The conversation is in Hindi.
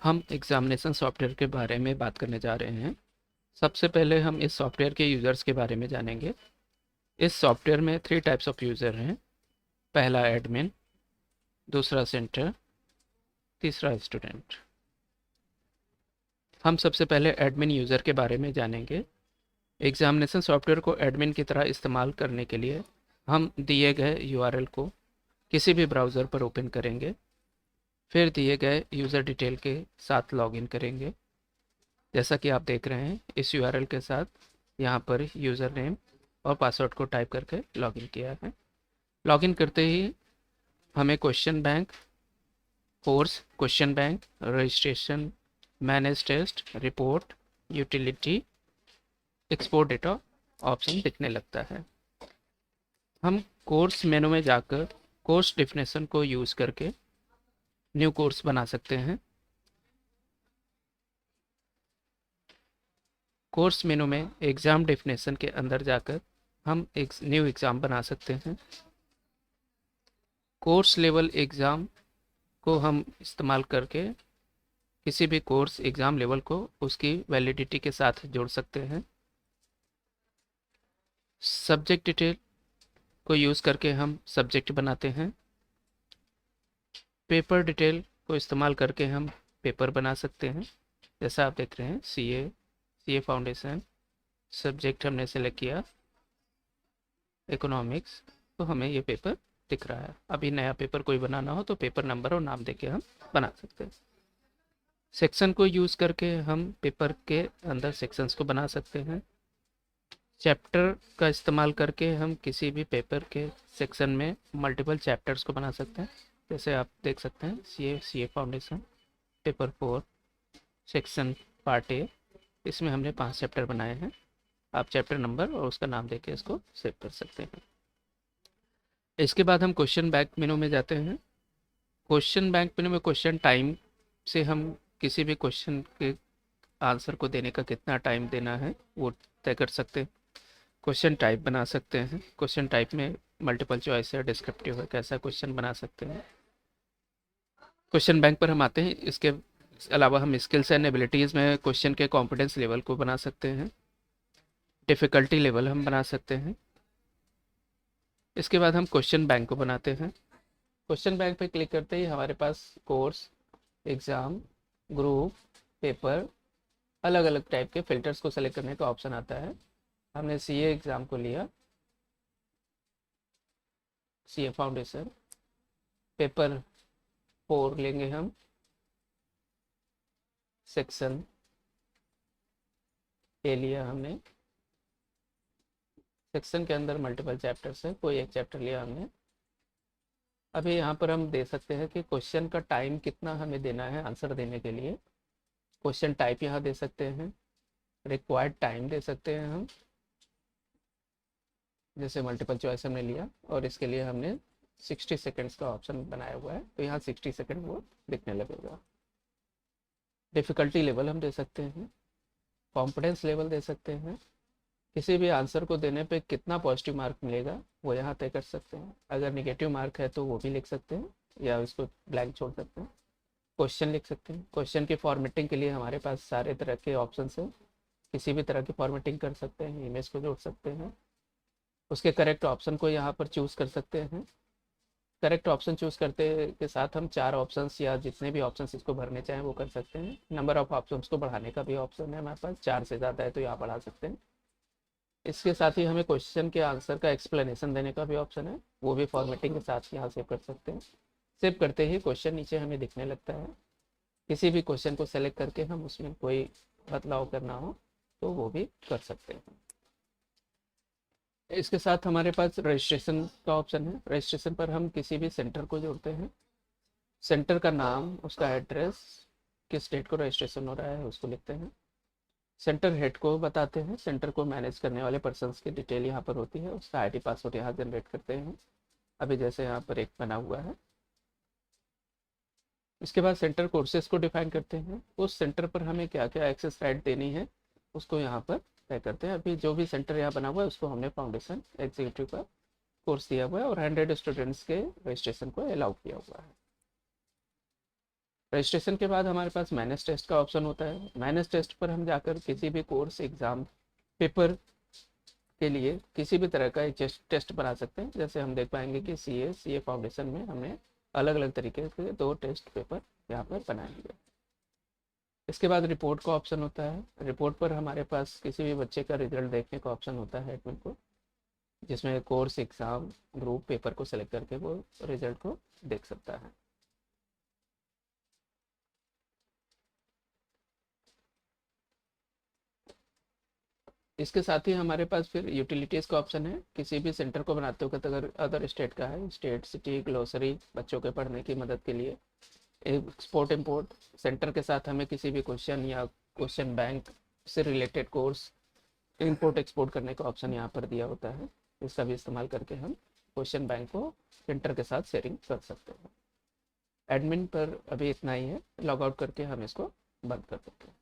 हम एग्जामिनेशन सॉफ्टवेयर के बारे में बात करने जा रहे हैं। सबसे पहले हम इस सॉफ्टवेयर के यूज़र्स के बारे में जानेंगे। इस सॉफ्टवेयर में 3 टाइप्स ऑफ यूज़र हैं। पहला एडमिन, दूसरा सेंटर, तीसरा स्टूडेंट। हम सबसे पहले एडमिन यूज़र के बारे में जानेंगे। एग्जामिनेशन सॉफ्टवेयर को एडमिन की तरह इस्तेमाल करने के लिए हम दिए गए यूआरएल को किसी भी ब्राउज़र पर ओपन करेंगे, फिर दिए गए यूज़र डिटेल के साथ लॉगिन करेंगे। जैसा कि आप देख रहे हैं, इस यूआरएल के साथ यहाँ पर यूज़र नेम और पासवर्ड को टाइप करके लॉगिन किया है। लॉगिन करते ही हमें question bank, course, question bank, registration, manage test, report, utility, export data option दिखने लगता है। हम कोर्स मेनू में जाकर कोर्स डेफिनेशन को यूज़ करके न्यू कोर्स बना सकते हैं। कोर्स मेनू में एग्ज़ाम डेफिनेशन के अंदर जाकर हम एक न्यू एग्ज़ाम बना सकते हैं। कोर्स लेवल एग्ज़ाम को हम इस्तेमाल करके किसी भी कोर्स एग्ज़ाम लेवल को उसकी वैलिडिटी के साथ जोड़ सकते हैं। सब्जेक्ट डिटेल को यूज़ करके हम सब्जेक्ट बनाते हैं। पेपर डिटेल को इस्तेमाल करके हम पेपर बना सकते हैं। जैसा आप देख रहे हैं, सीए फाउंडेशन, सब्जेक्ट हमने सेलेक्ट किया इकोनॉमिक्स, तो हमें ये पेपर दिख रहा है। अभी नया पेपर कोई बनाना हो तो पेपर नंबर और नाम देके हम बना सकते हैं। सेक्शन को यूज़ करके हम पेपर के अंदर सेक्शंस को बना सकते हैं। चैप्टर का इस्तेमाल करके हम किसी भी पेपर के सेक्शन में मल्टीपल चैप्टर्स को बना सकते हैं। जैसे आप देख सकते हैं, CA foundation paper 4 section part A, इसमें हमने 5 चैप्टर बनाए हैं। आप चैप्टर नंबर और उसका नाम देके इसको सेव कर सकते हैं। इसके बाद हम क्वेश्चन बैंक मेनू में जाते हैं। क्वेश्चन बैंक मेनू में क्वेश्चन टाइम से हम किसी भी क्वेश्चन के आंसर को देने का कितना टाइम देना है वो तय कर सकते हैं। क्वेश्चन टाइप बना सकते हैं। क्वेश्चन टाइप में मल्टीपल चॉइस है, डिस्क्रिप्टिव है, कैसा क्वेश्चन बना सकते हैं। क्वेश्चन बैंक पर हम आते हैं। इसके अलावा हम स्किल्स एंड एबिलिटीज़ में क्वेश्चन के कॉन्फिडेंस लेवल को बना सकते हैं। डिफ़िकल्टी लेवल हम बना सकते हैं। इसके बाद हम क्वेश्चन बैंक को बनाते हैं। क्वेश्चन बैंक पे क्लिक करते ही हमारे पास कोर्स, एग्ज़ाम, ग्रुप, पेपर, अलग अलग टाइप के फिल्टर्स को सेलेक्ट करने का ऑप्शन आता है। हमने सीए एग्ज़ाम को लिया, सीए फाउंडेशन, पेपर 4 लेंगे हम, सेक्शन ए लिया हमने। सेक्शन के अंदर मल्टीपल चैप्टर्स है, कोई एक चैप्टर लिया हमने। अभी यहाँ पर हम दे सकते हैं कि क्वेश्चन का टाइम कितना हमें देना है आंसर देने के लिए। क्वेश्चन टाइप यहाँ दे सकते हैं, रिक्वायर्ड टाइम दे सकते हैं हम, जैसे मल्टीपल चॉइस हमने लिया और इसके लिए हमने 60 सेकेंड्स का ऑप्शन बनाया हुआ है, तो यहाँ 60 सेकेंड वो दिखने लगेगा। डिफ़िकल्टी लेवल हम दे सकते हैं, कॉन्फिडेंस लेवल दे सकते हैं, किसी भी आंसर को देने पे कितना पॉजिटिव मार्क मिलेगा वो यहाँ तय कर सकते हैं। अगर निगेटिव मार्क है तो वो भी लिख सकते हैं या उसको ब्लैंक छोड़ सकते हैं। क्वेश्चन लिख सकते हैं। क्वेश्चन की फॉर्मेटिंग के लिए हमारे पास सारे तरह के ऑप्शन हैं। किसी भी तरह की फॉर्मेटिंग कर सकते हैं, इमेज को जोड़ सकते हैं, उसके करेक्ट ऑप्शन को यहाँ पर चूज़ कर सकते हैं। करेक्ट ऑप्शन चूज़ करते के साथ हम 4 ऑप्शंस या जितने भी ऑप्शंस इसको भरने चाहें वो कर सकते हैं। नंबर ऑफ ऑप्शंस को बढ़ाने का भी ऑप्शन है हमारे पास, 4 से ज़्यादा है तो यहाँ बढ़ा सकते हैं। इसके साथ ही हमें क्वेश्चन के आंसर का एक्सप्लेनेशन देने का भी ऑप्शन है, वो भी फॉर्मेटिंग के साथ यहाँ सेव कर सकते हैं। सेव करते ही क्वेश्चन नीचे हमें दिखने लगता है। किसी भी क्वेश्चन को सेलेक्ट करके हम उसमें कोई बदलाव करना हो तो वो भी कर सकते हैं। इसके साथ हमारे पास रजिस्ट्रेशन का ऑप्शन है। रजिस्ट्रेशन पर हम किसी भी सेंटर को जोड़ते हैं। सेंटर का नाम, उसका एड्रेस, किस डेट को रजिस्ट्रेशन हो रहा है उसको लिखते हैं। सेंटर हेड को बताते हैं। सेंटर को मैनेज करने वाले पर्सन्स की डिटेल यहाँ पर होती है, उसका आईडी पासवर्ड यहाँ जनरेट करते हैं। अभी जैसे यहाँ पर एक बना हुआ है। इसके बाद सेंटर कोर्सेज को डिफाइन करते हैं। उस सेंटर पर हमें क्या क्या एक्सेस राइट देनी है उसको यहाँ पर तय करते हैं। अभी जो भी सेंटर यहाँ बना हुआ है उसको हमने फाउंडेशन एग्जीक्यूटिव का कोर्स दिया हुआ है और 100 स्टूडेंट्स के रजिस्ट्रेशन को अलाउ किया हुआ है। रजिस्ट्रेशन के बाद हमारे पास मैनेज टेस्ट का ऑप्शन होता है। मैनेज टेस्ट पर हम जाकर किसी भी कोर्स एग्ज़ाम पेपर के लिए किसी भी तरह का एक टेस्ट बना सकते हैं। जैसे हम देख पाएंगे कि सी ए फाउंडेशन में हमने अलग अलग तरीके के 2 टेस्ट पेपर यहाँ पर बनाएंगे। इसके बाद रिपोर्ट का ऑप्शन होता है। रिपोर्ट पर हमारे पास किसी भी बच्चे का रिजल्ट देखने का ऑप्शन होता है एडमिन को, जिसमें कोर्स एग्ज़ाम ग्रुप पेपर को सेलेक्ट करके वो रिजल्ट को देख सकता है। इसके साथ ही हमारे पास फिर यूटिलिटीज़ का ऑप्शन है। किसी भी सेंटर को बनाते वक्त अगर अदर स्टेट का है, स्टेट, सिटी, ग्लोसरी बच्चों के पढ़ने की मदद के लिए, एक्सपोर्ट इम्पोर्ट, सेंटर के साथ हमें किसी भी क्वेश्चन या क्वेश्चन बैंक से रिलेटेड कोर्स इंपोर्ट एक्सपोर्ट करने का ऑप्शन यहाँ पर दिया होता है। इसका भी इस्तेमाल करके हम क्वेश्चन बैंक को सेंटर के साथ शेयरिंग कर सकते हैं। एडमिन पर अभी इतना ही है, लॉग आउट करके हम इसको बंद कर सकते हैं।